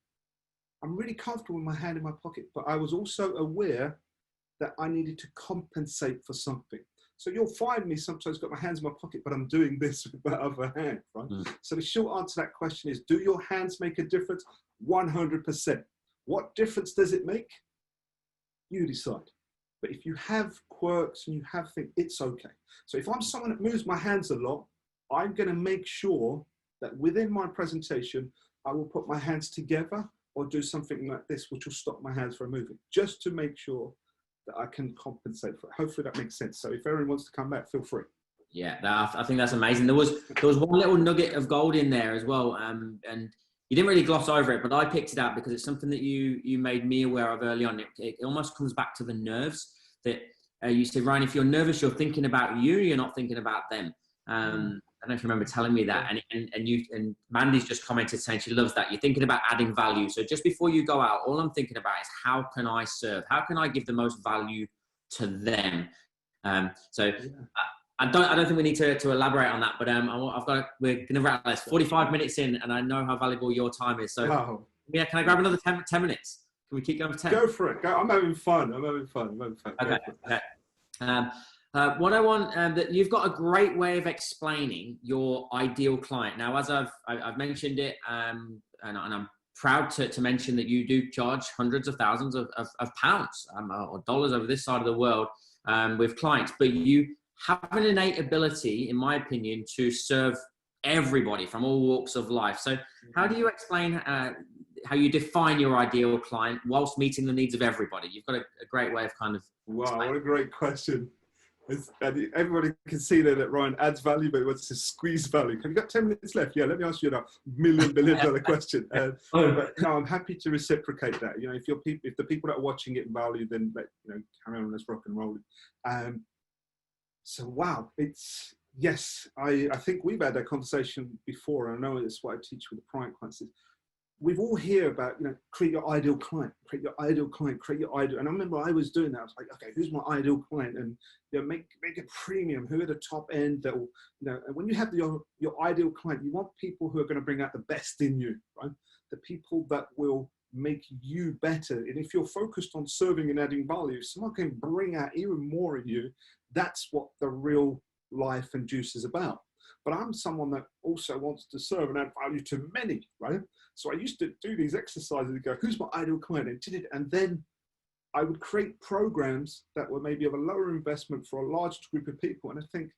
I'm really comfortable with my hand in my pocket. But I was also aware that I needed to compensate for something. So you'll find me sometimes got my hands in my pocket, but I'm doing this with my other hand, right? So the short answer to that question is, do your hands make a difference? 100%. What difference does it make? You decide. But if you have quirks and you have things, it's okay. So if I'm someone that moves my hands a lot, I'm going to make sure that within my presentation, I will put my hands together or do something like this, which will stop my hands from moving, just to make sure that I can compensate for it. Hopefully that makes sense. So if everyone wants to come back, feel free. Yeah, I think that's amazing. There was one little nugget of gold in there as well, and you didn't really gloss over it, but I picked it out because it's something that you made me aware of early on. It almost comes back to the nerves that you said, Ryan, if you're nervous, you're thinking about you, you're not thinking about them. I don't know if you remember telling me that, and Mandy's just commented saying she loves that. You're thinking about adding value. So just before you go out, all I'm thinking about is how can I serve? How can I give the most value to them? I don't think we need to elaborate on that, but we're going to wrap this 45 minutes in, and I know how valuable your time is. So yeah, can I grab another 10 minutes? Can we keep going for 10? Go for it. Go. I'm having fun. Okay. What I want, that you've got a great way of explaining your ideal client. Now, as I've mentioned it, and I'm proud to mention that you do charge hundreds of thousands of pounds or dollars over this side of the world with clients, but you have an innate ability, in my opinion, to serve everybody from all walks of life. So how do you explain how you define your ideal client whilst meeting the needs of everybody? You've got a great way of kind of... Wow, what a great question. Everybody can see that Ryan adds value, but he wants to squeeze value. Have you got 10 minutes left? Yeah, let me ask you a billion dollar question. But no, I'm happy to reciprocate that. You know, if the people that are watching get value, then carry on, let's rock and roll it. So wow, yes, I think we've had that conversation before. And I know it's what I teach with the private clients. We've all hear about, create your ideal client, create your ideal client, create your ideal. And I remember I was doing that. I was like, okay, who's my ideal client? And make a premium. Who are the top end that will, and when you have your ideal client, you want people who are going to bring out the best in you, right? The people that will make you better. And if you're focused on serving and adding value, someone can bring out even more in you. That's what the real life and juice is about. But I'm someone that also wants to serve and add value to many, right? So I used to do these exercises and go, who's my ideal client? And then I would create programs that were maybe of a lower investment for a large group of people. And I think,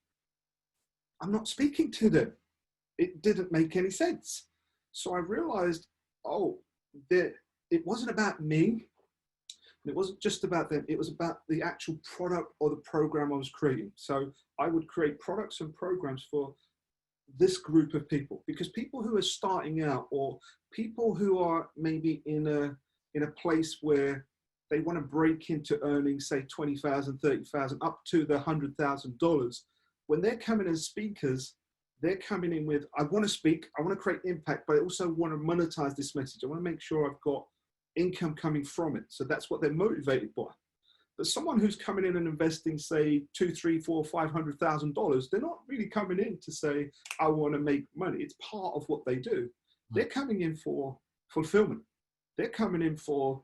I'm not speaking to them. It didn't make any sense. So I realized, it wasn't about me. It wasn't just about them. It was about the actual product or the program I was creating. So I would create products and programs for this group of people, because people who are starting out, or people who are maybe in a place where they want to break into earning, say 20,000, 30,000, up to the $100,000, when they're coming as speakers, they're coming in with, I want to speak, I want to create impact, but I also want to monetize this message. I want to make sure I've got income coming from it. So that's what they're motivated by. But someone who's coming in and investing, say, $200,000, $300,000, $500,000, they're not really coming in to say, I want to make money. It's part of what they do. They're coming in for fulfillment. They're coming in for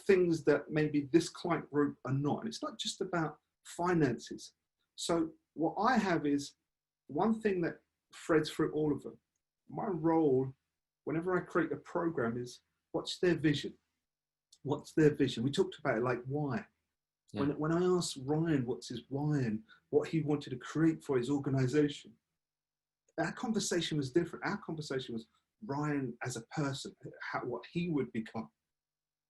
things that maybe this client group are not. And it's not just about finances. So what I have is one thing that threads through all of them. My role, whenever I create a program, is what's their vision? What's their vision? We talked about it, like why. Yeah. When I asked Ryan what's his why and what he wanted to create for his organization, our conversation was different. Our conversation was Ryan as a person, what he would become,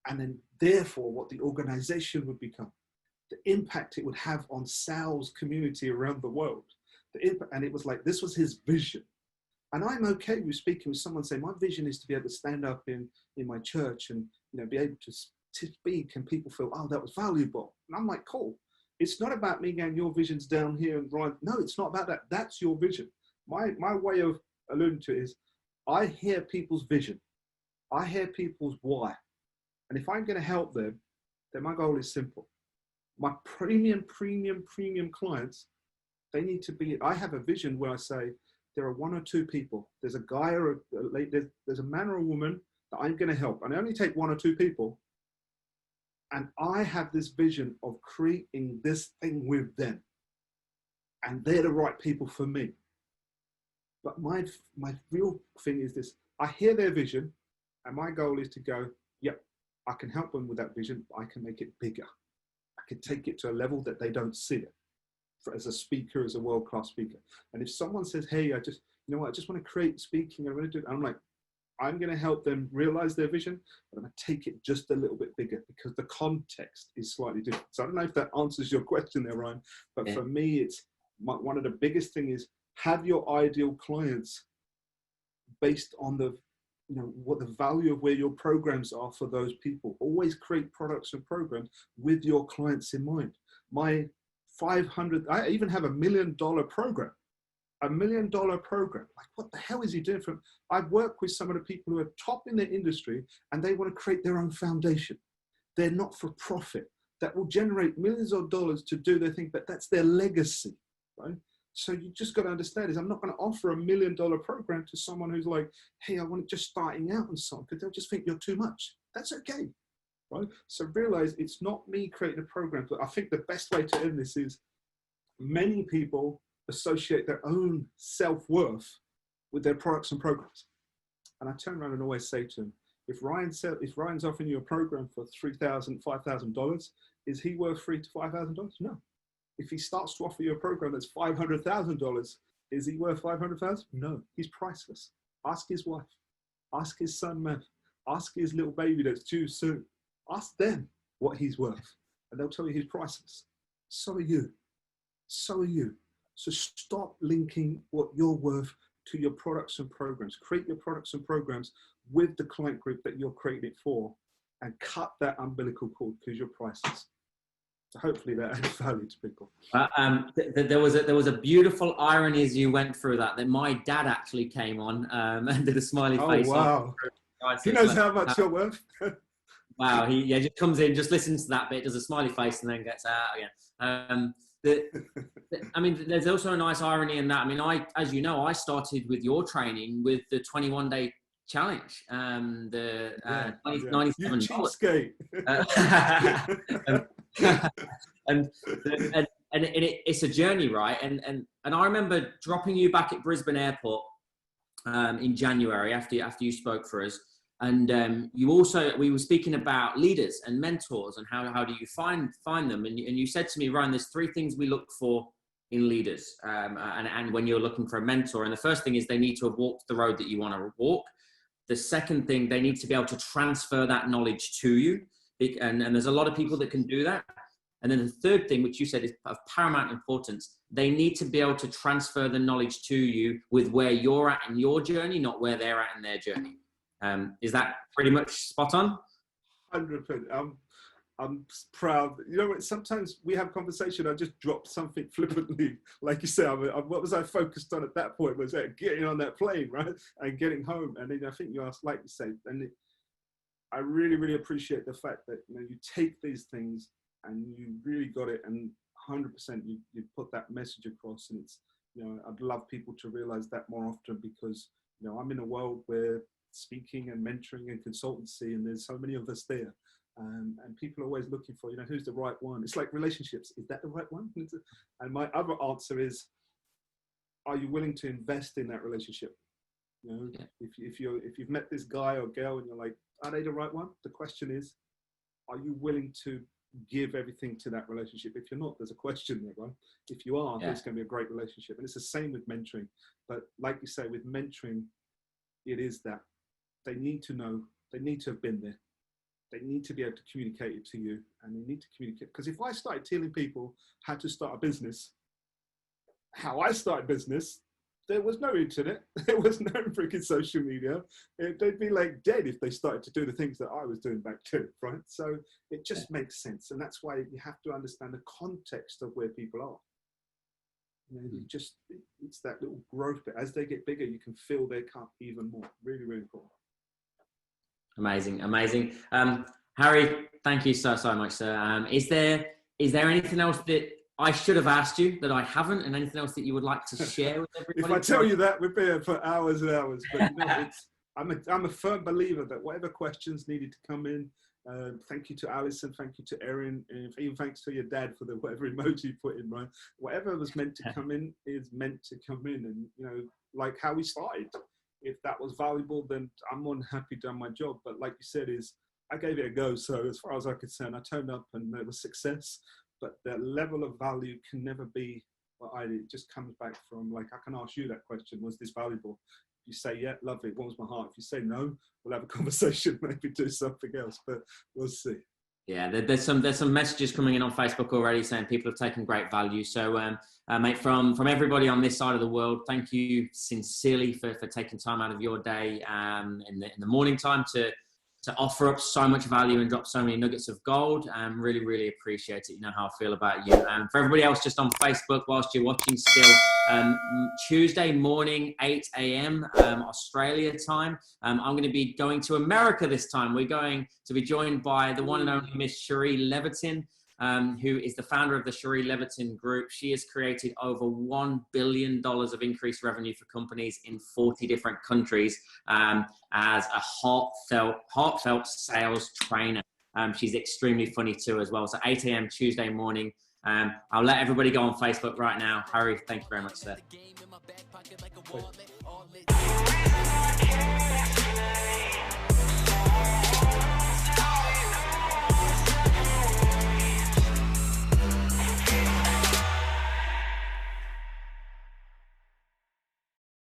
and then therefore what the organization would become, the impact it would have on sales community around the world. And it was like, this was his vision. And I'm okay with speaking with someone saying, my vision is to be able to stand up in my church and be able to speak, and people feel, oh, that was valuable. And I'm like, cool. It's not about me going, your vision's down here and Ryan. No, it's not about that. That's your vision. My way of alluding to it is, I hear people's vision. I hear people's why. And if I'm going to help them, then my goal is simple. My premium clients, they need to be, I have a vision where I say, there are one or two people. There's a guy or a lady, there's a man or a woman that I'm going to help. And I only take one or two people. And I have this vision of creating this thing with them. And they're the right people for me. But my real thing is this. I hear their vision, and my goal is to go, yep, I can help them with that vision, but I can make it bigger. I can take it to a level that they don't see it. As a speaker, as a world-class speaker. And if someone says, hey, I just want to create speaking, I'm going to do it. I'm like, I'm going to help them realize their vision, but I'm going to take it just a little bit bigger because the context is slightly different. So I don't know if that answers your question there, Ryan, but for me, it's one of the biggest things is have your ideal clients based on the, what the value of where your programs are for those people. Always create products and programs with your clients in mind. I even have $1 million program. $1 million program. Like, what the hell is he doing? I've worked with some of the people who are top in their industry and they want to create their own foundation. They're not for profit. That will generate millions of dollars to do their thing, but that's their legacy, right? So you just got to understand is I'm not going to offer $1 million program to someone who's like, hey, I want it just starting out and so on, because they'll just think you're too much. That's okay. Right? So realize it's not me creating a program, but I think the best way to end this is many people associate their own self-worth with their products and programs. And I turn around and always say to them, if Ryan's offering you a program for $3,000, $5,000, is he worth $3,000 to $5,000? No. If he starts to offer you a program that's $500,000, is he worth $500,000? No, he's priceless. Ask his wife, ask his son, man, ask his little baby that's due soon. Ask them what he's worth, and they'll tell you he's priceless. So are you. So are you. So stop linking what you're worth to your products and programs. Create your products and programs with the client group that you're creating it for, and cut that umbilical cord because you're priceless. So hopefully that adds value to people. There was a beautiful irony as you went through that my dad actually came on and did a smiley face. Oh, wow. He knows how much you're worth. Wow, he just comes in, just listens to that bit, does a smiley face, and then gets out again. I mean, there's also a nice irony in that. I mean, as you know, I started with your training with the 21-day challenge, the $97. You cheapskate. And it's a journey, right? And I remember dropping you back at Brisbane Airport in January after you spoke for us. And we were speaking about leaders and mentors and how do you find them. And you said to me, Ryan, there's 3 things we look for in leaders. And when you're looking for a mentor, and the first thing is they need to have walked the road that you want to walk. The second thing, they need to be able to transfer that knowledge to you. And there's a lot of people that can do that. And then the third thing, which you said is of paramount importance, they need to be able to transfer the knowledge to you with where you're at in your journey, not where they're at in their journey. Is that pretty much spot on? 100%. I'm proud. You know what? Sometimes we have conversation. I just drop something flippantly, like you said. What was I focused on at that point? Was that getting on that plane, right, and getting home? And then I think you asked, like you say, and I really, really appreciate the fact that you take these things and you really got it, and 100% you put that message across. And it's I'd love people to realize that more often, because I'm in a world where speaking and mentoring and consultancy, and there's so many of us there, and people are always looking for who's the right one. It's like relationships, is that the right one? And my other answer is, are you willing to invest in that relationship? If you've met this guy or girl and you're like, are they the right one? The question is, are you willing to give everything to that relationship? If you're not, there's a question there, right? If you are, it's going to be a great relationship. And it's the same with mentoring. But like you say, with mentoring, it is that they need to know, they need to have been there. They need to be able to communicate it to you, and they need to communicate. Because if I started telling people how to start a business, how I started business, there was no internet, there was no freaking social media. They'd be like dead if they started to do the things that I was doing back then, right? So it just makes sense. And that's why you have to understand the context of where people are. It's that little growth bit. As they get bigger, you can fill their cup even more. Really, really cool. Amazing. Harry, thank you so much, sir. Is there anything else that I should have asked you that I haven't, and anything else that you would like to share with everybody? If I tell you that, we'd be here for hours and hours. But I'm a firm believer that whatever questions needed to come in, Thank you to Alison. Thank you to Erin. And even thanks to your dad for the whatever emoji you put in, right? Whatever was meant to come in is meant to come in. And, you know, like how we started. If that was valuable, then I'm more than happy doing my job. But like you said, I gave it a go. So as far as I'm concerned, I turned up and there was success. But the level of value can never be what I did. It just comes back from, like, I can ask you that question, was this valuable? If you say, yeah, lovely, it warms my heart. If you say no, we'll have a conversation, maybe do something else, but we'll see. Yeah, there's some messages coming in on Facebook already saying people have taken great value. So, mate, from everybody on this side of the world, thank you sincerely for taking time out of your day in the morning time to offer up so much value and drop so many nuggets of gold. Really, really appreciate it. You know how I feel about you. For everybody else just on Facebook, whilst you're watching still, Tuesday morning, 8 a.m. Australia time. I'm going to be going to America this time. We're going to be joined by the one and only Miss Cherie Levitin, who is the founder of the Cherie Levitin Group. She has created over $1 billion of increased revenue for companies in 40 different countries as a heartfelt sales trainer. She's extremely funny too as well. So 8 a.m. Tuesday morning. I'll let everybody go on Facebook right now. Harry, thank you very much, sir.